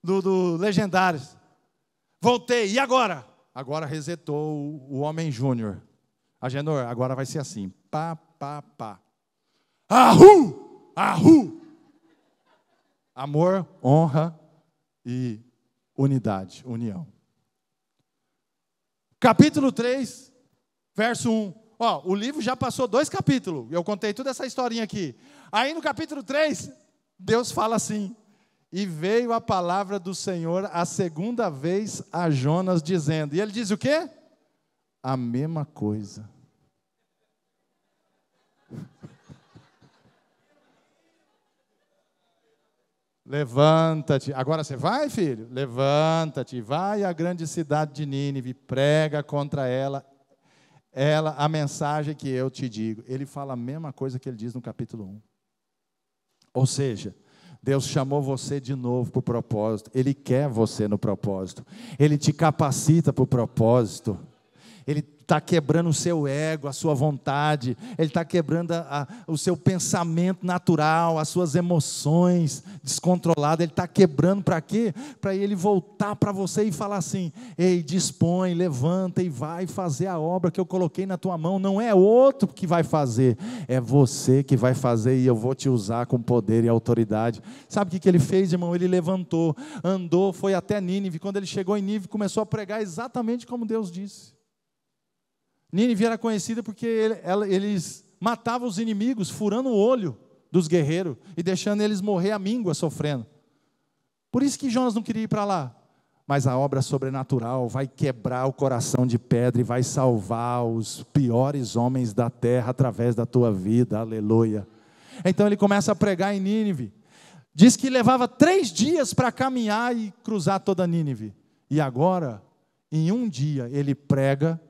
do Legendários. Voltei, e agora? Agora resetou o Homem Júnior. Agenor, agora vai ser assim, pá, pá, pá. Ahu, ahu. Amor, honra e unidade, união. Capítulo 3, verso 1. Ó, o livro já passou 2 capítulos. Eu contei toda essa historinha aqui. Aí no capítulo 3, Deus fala assim. E veio a palavra do Senhor a segunda vez a Jonas, dizendo, e ele diz o quê? A mesma coisa. Levanta-te, agora você vai, filho? Levanta-te, vai à grande cidade de Nínive, prega contra ela, a mensagem que eu te digo. Ele fala a mesma coisa que ele diz no capítulo 1. Ou seja, Deus chamou você de novo para o propósito, Ele quer você no propósito, Ele te capacita para o propósito, Ele está quebrando o seu ego, a sua vontade, Ele está quebrando o seu pensamento natural, as suas emoções descontroladas, Ele está quebrando para quê? Para Ele voltar para você e falar assim, ei, dispõe, levanta e vai fazer a obra que eu coloquei na tua mão, não é outro que vai fazer, é você que vai fazer e eu vou te usar com poder e autoridade. Sabe o que ele fez, irmão? Ele levantou, andou, foi até Nínive, quando ele chegou em Nínive, começou a pregar exatamente como Deus disse. Nínive era conhecida porque eles matavam os inimigos, furando o olho dos guerreiros e deixando eles morrer à míngua, sofrendo. Por isso que Jonas não queria ir para lá. Mas a obra sobrenatural vai quebrar o coração de pedra e vai salvar os piores homens da terra através da tua vida, aleluia. Então ele começa a pregar em Nínive. Diz que levava 3 dias para caminhar e cruzar toda Nínive. E agora, em um dia, ele prega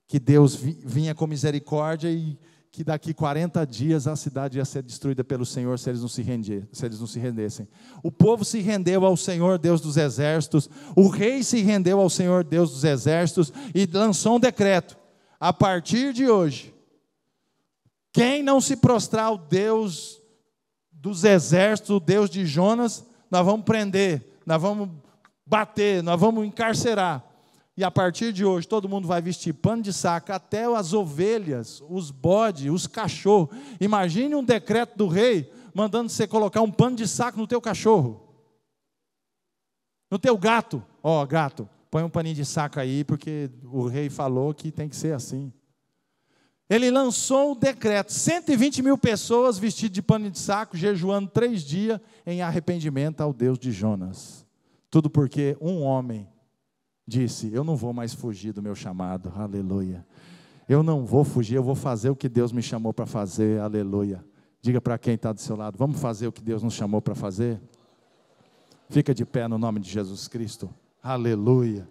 que Deus vinha com misericórdia e que daqui 40 dias a cidade ia ser destruída pelo Senhor se eles não se rendessem. O povo se rendeu ao Senhor, Deus dos exércitos, o rei se rendeu ao Senhor, Deus dos exércitos, e lançou um decreto, a partir de hoje, quem não se prostrar ao Deus dos exércitos, o Deus de Jonas, nós vamos prender, nós vamos bater, nós vamos encarcerar. E a partir de hoje, todo mundo vai vestir pano de saco, até as ovelhas, os bodes, os cachorros. Imagine um decreto do rei, mandando você colocar um pano de saco no teu cachorro. No teu gato. Ó, gato, põe um paninho de saco aí, porque o rei falou que tem que ser assim. Ele lançou o decreto, 120 mil pessoas vestidas de pano de saco, jejuando 3 dias em arrependimento ao Deus de Jonas. Tudo porque um homem disse, eu não vou mais fugir do meu chamado, aleluia. Eu não vou fugir, eu vou fazer o que Deus me chamou para fazer, aleluia. Diga para quem está do seu lado, vamos fazer o que Deus nos chamou para fazer? Fica de pé no nome de Jesus Cristo, aleluia.